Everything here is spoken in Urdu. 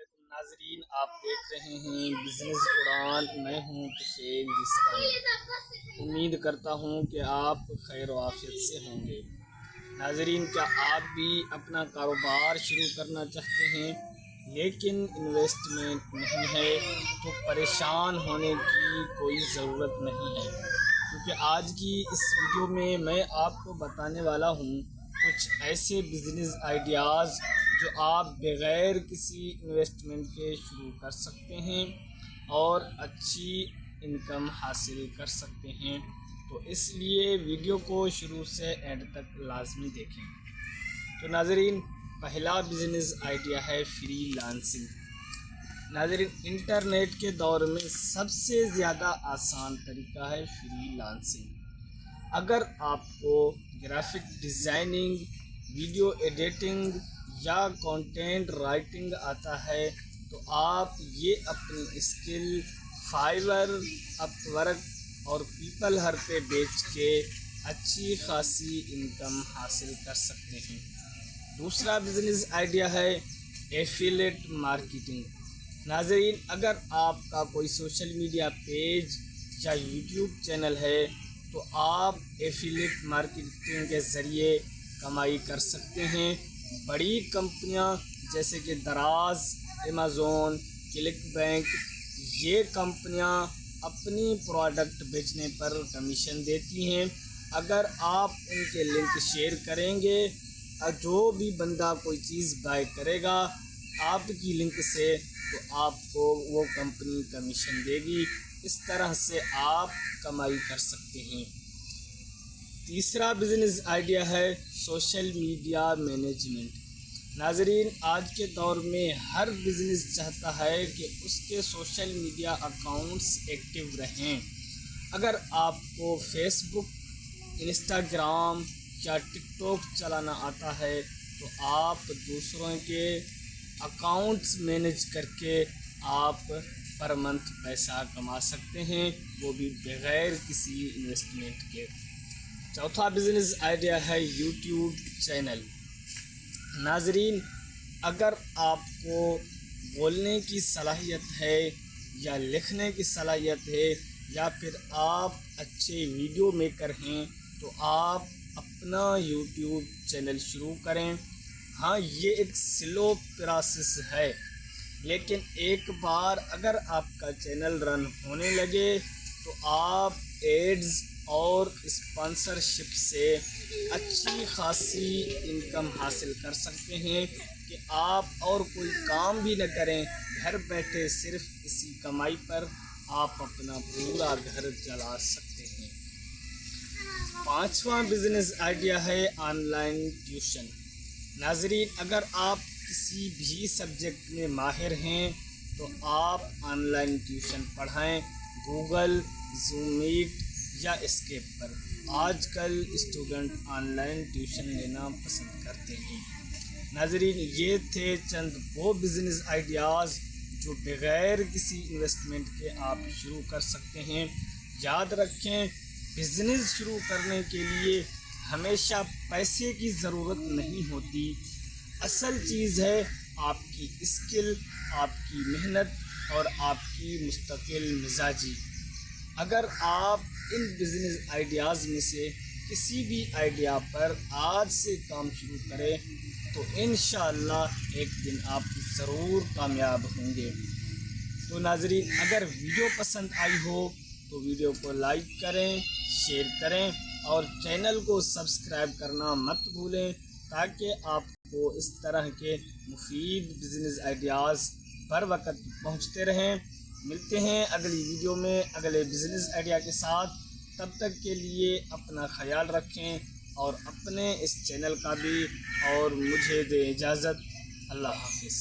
علیکم ناظرین، آپ دیکھ رہے ہیں بزنس اڑان۔ میں ہوں طفیل جسکانی۔ امید کرتا ہوں کہ آپ خیر و عافیت سے ہوں گے۔ ناظرین، کیا آپ بھی اپنا کاروبار شروع کرنا چاہتے ہیں لیکن انویسٹمنٹ نہیں ہے؟ تو پریشان ہونے کی کوئی ضرورت نہیں ہے، کیونکہ آج کی اس ویڈیو میں آپ کو بتانے والا ہوں کچھ ایسے بزنس آئیڈیاز جو آپ بغیر کسی انویسٹمنٹ کے شروع کر سکتے ہیں اور اچھی انکم حاصل کر سکتے ہیں۔ تو اس لیے ویڈیو کو شروع سے اینڈ تک لازمی دیکھیں۔ تو ناظرین، پہلا بزنس آئیڈیا ہے فری لانسنگ۔ ناظرین، انٹرنیٹ کے دور میں سب سے زیادہ آسان طریقہ ہے فری لانسنگ۔ اگر آپ کو گرافک ڈیزائننگ، ویڈیو ایڈیٹنگ یا کنٹینٹ رائٹنگ آتا ہے تو آپ یہ اپنی اسکل فائور، اپ ورک اور پیپل ہر پہ بیچ کے اچھی خاصی انکم حاصل کر سکتے ہیں۔ دوسرا بزنس آئیڈیا ہے ایفیلیٹ مارکیٹنگ۔ ناظرین، اگر آپ کا کوئی سوشل میڈیا پیج یا یوٹیوب چینل ہے تو آپ ایفیلیٹ مارکیٹنگ کے ذریعے کمائی کر سکتے ہیں۔ بڑی کمپنیاں جیسے کہ دراز، ایمیزون، کلک بینک، یہ کمپنیاں اپنی پروڈکٹ بیچنے پر کمیشن دیتی ہیں۔ اگر آپ ان کے لنک شیئر کریں گے اور جو بھی بندہ کوئی چیز بائی کرے گا آپ کی لنک سے تو آپ کو وہ کمپنی کمیشن دے گی۔ اس طرح سے آپ کمائی کر سکتے ہیں۔ تیسرا بزنس آئیڈیا ہے سوشل میڈیا مینجمنٹ۔ ناظرین، آج کے دور میں ہر بزنس چاہتا ہے کہ اس کے سوشل میڈیا اکاؤنٹس ایکٹیو رہیں۔ اگر آپ کو فیس بک، انسٹاگرام یا ٹک ٹاک چلانا آتا ہے تو آپ دوسروں کے اکاؤنٹس مینیج کر کے آپ پر منتھ پیسہ کما سکتے ہیں، وہ بھی بغیر کسی انویسٹمنٹ کے۔ چوتھا بزنس آئیڈیا ہے یوٹیوب چینل۔ ناظرین، اگر آپ کو بولنے کی صلاحیت ہے یا لکھنے کی صلاحیت ہے یا پھر آپ اچھے ویڈیو میکر ہیں تو آپ اپنا یوٹیوب چینل شروع کریں۔ ہاں، یہ ایک سلو پروسیس ہے، لیکن ایک بار اگر آپ کا چینل رن ہونے لگے تو آپ ایڈز اور اسپانسرشپ سے اچھی خاصی انکم حاصل کر سکتے ہیں کہ آپ اور کوئی کام بھی نہ کریں، گھر بیٹھے صرف اسی کمائی پر آپ اپنا پورا گھر چلا سکتے ہیں۔ پانچواں بزنس آئیڈیا ہے آن لائن ٹیوشن۔ ناظرین، اگر آپ کسی بھی سبجیکٹ میں ماہر ہیں تو آپ آن لائن ٹیوشن پڑھائیں، گوگل، زوم میٹ یا اسکیپ پر۔ آج کل اسٹوڈنٹ آن لائن ٹیوشن لینا پسند کرتے ہیں۔ ناظرین، یہ تھے چند وہ بزنس آئیڈیاز جو بغیر کسی انویسٹمنٹ کے آپ شروع کر سکتے ہیں۔ یاد رکھیں، بزنس شروع کرنے کے لیے ہمیشہ پیسے کی ضرورت نہیں ہوتی، اصل چیز ہے آپ کی اسکل، آپ کی محنت اور آپ کی مستقل مزاجی۔ اگر آپ ان بزنس آئیڈیاز میں سے کسی بھی آئیڈیا پر آج سے کام شروع کریں تو انشاءاللہ ایک دن آپ ضرور کامیاب ہوں گے۔ تو ناظرین، اگر ویڈیو پسند آئی ہو تو ویڈیو کو لائک کریں، شیئر کریں اور چینل کو سبسکرائب کرنا مت بھولیں تاکہ آپ کو اس طرح کے مفید بزنس آئیڈیاز بر وقت پہنچتے رہیں۔ ملتے ہیں اگلی ویڈیو میں اگلے بزنس آئیڈیا کے ساتھ۔ تب تک کے لیے اپنا خیال رکھیں اور اپنے اس چینل کا بھی، اور مجھے دیں اجازت۔ اللہ حافظ۔